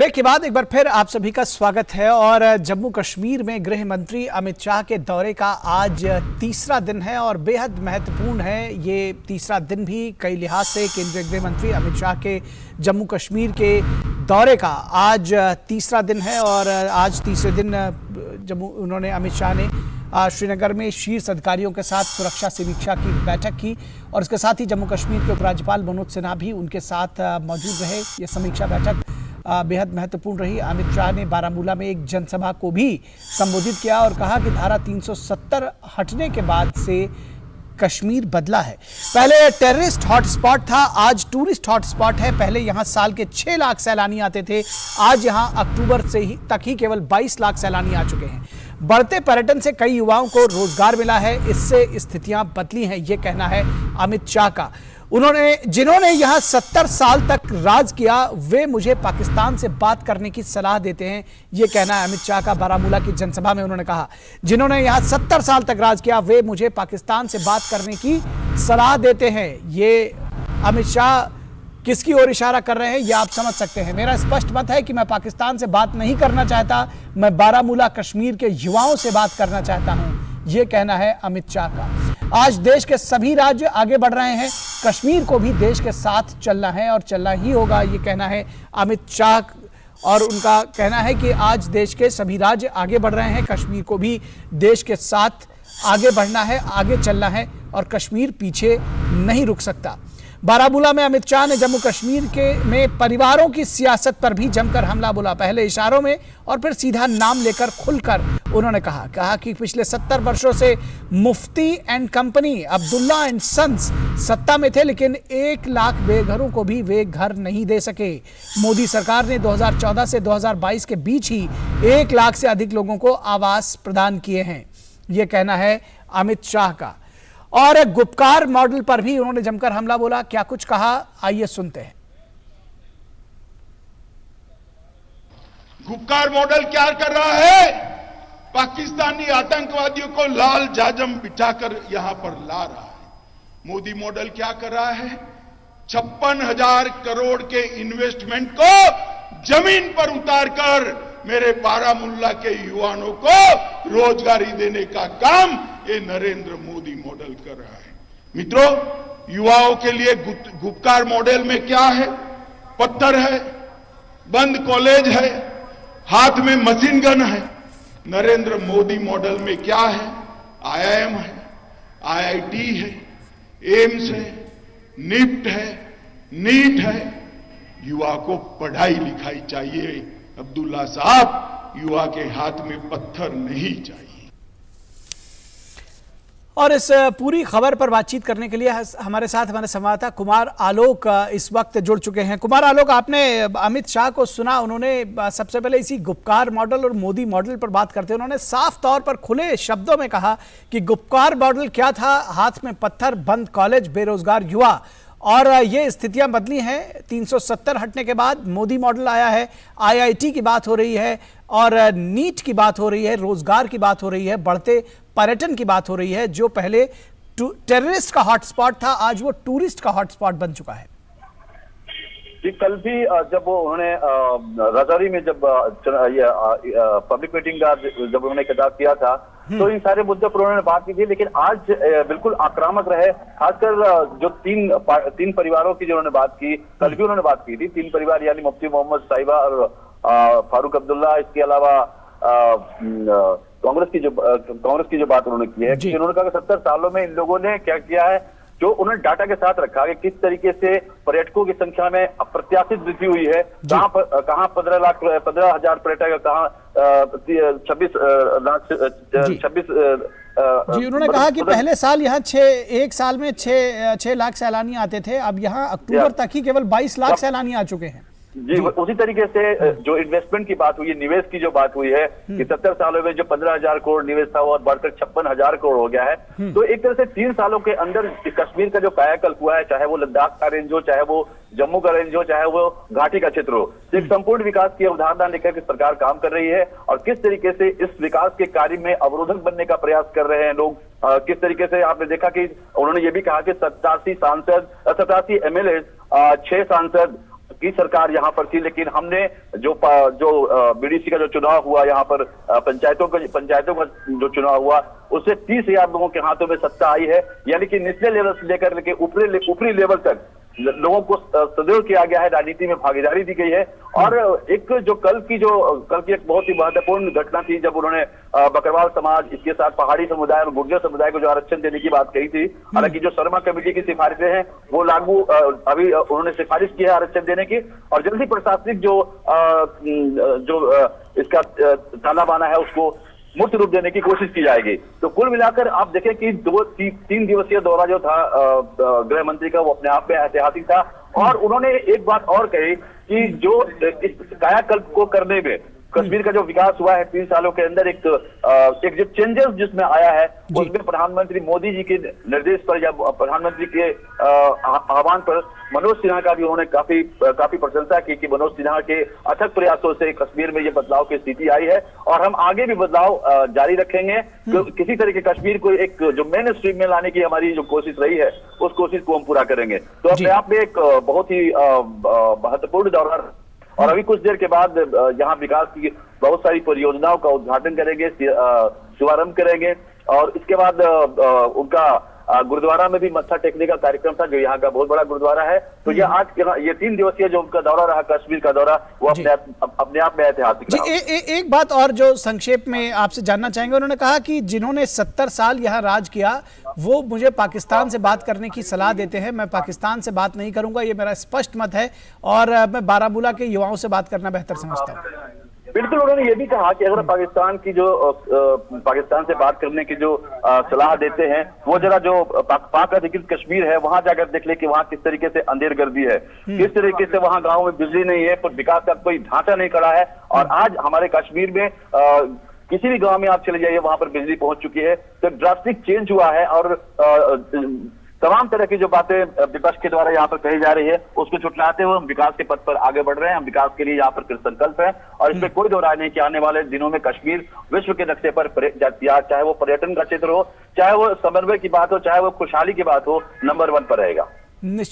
Break के बाद एक बार फिर आप सभी का स्वागत है। और जम्मू कश्मीर में गृह मंत्री अमित शाह के दौरे का आज तीसरा दिन है और बेहद महत्वपूर्ण है ये तीसरा दिन भी कई लिहाज से। केंद्रीय गृह मंत्री अमित शाह के जम्मू कश्मीर के दौरे का आज तीसरा दिन है और आज तीसरे दिन उन्होंने अमित शाह ने श्रीनगर में शीर्ष अधिकारियों के साथ सुरक्षा समीक्षा की बैठक की और इसके साथ ही जम्मू कश्मीर के उपराज्यपाल मनोज सिन्हा भी उनके साथ मौजूद रहे। ये समीक्षा बैठक बेहद महत्वपूर्ण रही। अमित शाह ने बारामूला में एक जनसभा को भी संबोधित किया और कहा कि धारा 370 हटने के बाद से कश्मीर बदला है। पहले टेररिस्ट हॉटस्पॉट था, आज टूरिस्ट हॉटस्पॉट है। पहले यहां साल के 6 लाख सैलानी आते थे, आज यहां अक्टूबर से ही तक ही केवल 22 लाख सैलानी आ चुके हैं। बढ़ते पर्यटन से कई युवाओं को रोजगार मिला है, इससे स्थितियां बदली हैं, ये कहना है अमित शाह का। जिन्होंने यहां 70 साल तक राज किया वे मुझे पाकिस्तान से बात करने की सलाह देते हैं, यह कहना है अमित शाह का। बारामूला की जनसभा में उन्होंने कहा जिन्होंने यहां 70 साल तक राज किया वे मुझे पाकिस्तान से बात करने की सलाह देते हैं। ये अमित शाह किसकी ओर इशारा कर रहे हैं ये आप समझ सकते हैं। मेरा स्पष्ट मत है कि मैं पाकिस्तान से बात नहीं करना चाहता, मैं बारामूला कश्मीर के युवाओं से बात करना चाहता हूं, यह कहना है अमित शाह का। आज देश के सभी राज्य आगे बढ़ रहे हैं, कश्मीर को भी देश के साथ चलना है और चलना ही होगा, ये कहना है अमित शाह। और उनका कहना है कि आज देश के सभी राज्य आगे बढ़ रहे हैं, कश्मीर को भी देश के साथ आगे बढ़ना है, आगे चलना है और कश्मीर पीछे नहीं रुक सकता। बारामूला में अमित शाह ने जम्मू कश्मीर में परिवारों की सियासत पर भी जमकर हमला बोला। पहले इशारों में और फिर सीधा नाम लेकर खुलकर उन्होंने कहा कि पिछले 70 वर्षों से Mufti and company, Abdullah and sons सत्ता में थे लेकिन 1 लाख बेघरों को भी वे घर नहीं दे सके। मोदी सरकार ने 2014 से 2022 के बीच ही 1 लाख से अधिक लोगों को आवास प्रदान किए हैं, यह कहना है अमित शाह का। और गुपकार मॉडल पर भी उन्होंने जमकर हमला बोला। क्या कुछ कहा, आइए सुनते हैं। गुपकार मॉडल क्या कर रहा है? पाकिस्तानी आतंकवादियों को लाल जाजम बिठाकर यहां पर ला रहा है। मोदी मॉडल क्या कर रहा है? 56,000 करोड़ के इन्वेस्टमेंट को जमीन पर उतारकर मेरे बारामूला के युवाओं को रोजगारी देने का काम ये नरेंद्र मोदी मॉडल कर रहा है। मित्रों, युवाओं के लिए गुपकार मॉडल में क्या है? पत्थर है, बंद कॉलेज है, हाथ में मशीन गन है। नरेंद्र मोदी मॉडल में क्या है? IIM है, IIT है, एम्स है, निफ्ट है, नीट है। युवा को पढ़ाई लिखाई चाहिए अब्दुल्ला साहब, युवा के हाथ में पत्थर नहीं चाहिए। और इस पूरी खबर पर बातचीत करने के लिए हमारे साथ हमारे संवाददाता कुमार आलोक इस वक्त जुड़ चुके हैं। कुमार आलोक, आपने अमित शाह को सुना, उन्होंने सबसे पहले इसी गुपकार मॉडल और मोदी मॉडल पर बात करते उन्होंने साफ तौर पर खुले शब्दों में कहा कि गुपकार मॉडल क्या था? हाथ में पत्थर, बंद कॉलेज, बेरोजगार युवा, और ये स्थितियां बदली हैं। 370 हटने के बाद मोदी मॉडल आया है, IIT की बात हो रही है और नीट की बात हो रही है, रोजगार की बात हो रही है, बढ़ते पर्यटन की बात हो रही है। जो पहले टेररिस्ट का हॉटस्पॉट था आज वो टूरिस्ट का हॉटस्पॉट बन चुका है। जी, कल भी जब उन्होंने राजौरी में जब पब्लिक मीटिंग का जब उन्होंने खिताब किया था तो इन सारे मुद्दों पर उन्होंने बात की थी, लेकिन आज बिल्कुल आक्रामक रहे। खासकर जो तीन परिवारों की जो उन्होंने बात की, कल भी उन्होंने बात की थी। 3 परिवार यानी मुफ्ती मोहम्मद साहिबा और फारूक अब्दुल्ला, इसके अलावा कांग्रेस की जो बात उन्होंने की है कि उन्होंने कहा कि 70 सालों में इन लोगों ने क्या किया है, जो उन्होंने डाटा के साथ रखा कि किस तरीके से पर्यटकों की संख्या में अप्रत्याशित वृद्धि हुई है। कहां 15,000 पर्यटक, कहां 26 जी। उन्होंने कहा कि पहले साल यहाँ 1 साल में 6 लाख सैलानी आते थे, अब यहाँ अक्टूबर तक ही केवल 22 लाख सैलानी आ चुके हैं। जी, उसी तरीके से जो इन्वेस्टमेंट की बात हुई है, निवेश की जो बात हुई है कि 70 सालों में जो 15,000 करोड़ निवेश था वो बढ़कर 56,000 करोड़ हो गया है। तो एक तरह से 3 सालों के अंदर कश्मीर का जो कायाकल्प हुआ है, चाहे वो लद्दाख का रेंज हो, चाहे वो जम्मू का रेंज हो, चाहे वो घाटी का क्षेत्र हो, एक संपूर्ण विकास की अवधारणा लेकर के सरकार काम कर रही है। और किस तरीके से इस विकास के कार्य में अवरोधक बनने का प्रयास कर रहे हैं लोग, किस तरीके से आपने देखा कि उन्होंने ये भी कहा कि 87 सांसद, 87 MLA, 6 सांसद, की सरकार यहाँ पर थी, लेकिन हमने जो बीडीसी का जो चुनाव हुआ यहाँ पर, पंचायतों का जो चुनाव हुआ, उससे 30,000 लोगों के हाथों में सत्ता आई है। यानी कि निचले लेवल से लेकर के ऊपरी लेवल तक लोगों को सदैव किया गया है, राजनीति में भागीदारी दी गई है। और एक जो कल की एक बहुत ही महत्वपूर्ण घटना थी, जब उन्होंने बकरवाल समाज, इसके साथ पहाड़ी समुदाय और गुर्जर समुदाय को जो आरक्षण देने की बात कही थी। हालांकि जो शर्मा कमेटी की सिफारिशें हैं वो लागू, अभी उन्होंने सिफारिश की है आरक्षण देने की, और जल्दी प्रशासनिक इसका ताना बाना है उसको मूर्त रूप देने की कोशिश की जाएगी। तो कुल मिलाकर आप देखें कि 2-3 दिवसीय दौरा जो था गृह मंत्री का, वो अपने आप में ऐतिहासिक था। और उन्होंने एक बात और कही कि जो इस कायाकल्प को करने में कश्मीर का जो विकास हुआ है 3 सालों के अंदर, एक जो चेंजेस जिसमें आया है, उसमें प्रधानमंत्री मोदी जी के निर्देश पर या प्रधानमंत्री के आह्वान पर मनोज सिन्हा का भी उन्होंने काफी प्रशंसा की कि मनोज सिन्हा के अथक प्रयासों से कश्मीर में ये बदलाव की स्थिति आई है, और हम आगे भी बदलाव जारी रखेंगे। किसी तरह के कश्मीर को एक जो मेन स्ट्रीम में लाने की हमारी जो कोशिश रही है, उस कोशिश को हम पूरा करेंगे। तो अपने आप में एक बहुत ही महत्वपूर्ण दौरा, और अभी कुछ देर के बाद यहाँ विकास की बहुत सारी परियोजनाओं का उद्घाटन करेंगे, शुभारंभ करेंगे। और इसके बाद उनका गुरुद्वारा में भी मत्था टेकने का कार्यक्रम था, जो यहाँ का बहुत बड़ा गुरुद्वारा है। तो ये 3 दिवसीय जो उनका दौरा रहा, कश्मीर का दौरा, वो अपने आप में ऐतिहासिक रहा। एक बात और जो संक्षेप में आपसे जानना चाहेंगे, उन्होंने कहा कि जिन्होंने 70 साल यहाँ राज किया वो मुझे पाकिस्तान से बात करने की सलाह देते हैं, मैं पाकिस्तान से बात नहीं करूंगा, ये मेरा स्पष्ट मत है, और मैं बारामूला के युवाओं से बात करना बेहतर समझता हूँ। बिल्कुल, उन्होंने ये भी कहा कि अगर पाकिस्तान से बात करने की जो सलाह देते हैं, वो जरा जो पाक अधिकृत कश्मीर है वहां जाकर देख ले कि वहां किस तरीके से अंधेरगर्दी है, किस तरीके से वहां गाँव में बिजली नहीं है, पर विकास का कोई ढांचा नहीं खड़ा है। और आज हमारे कश्मीर में किसी भी गांव में आप चले जाइए, वहां पर बिजली पहुंच चुकी है। तो ड्रास्टिक चेंज हुआ है, और तमाम तरह की जो बातें विपक्ष के द्वारा यहाँ पर कही जा रही है, उसको छुटलाते हुए हम विकास के पथ पर आगे बढ़ रहे हैं। हम विकास के लिए यहाँ पर कृतसंकल्प हैं, और इसमें कोई दो राय नहीं कि आने वाले दिनों में कश्मीर विश्व के नक्शे पर, चाहे वो पर्यटन का क्षेत्र हो, चाहे वो समन्वय की बात हो, चाहे वो खुशहाली की बात हो, नंबर 1 पर रहेगा। निश्चित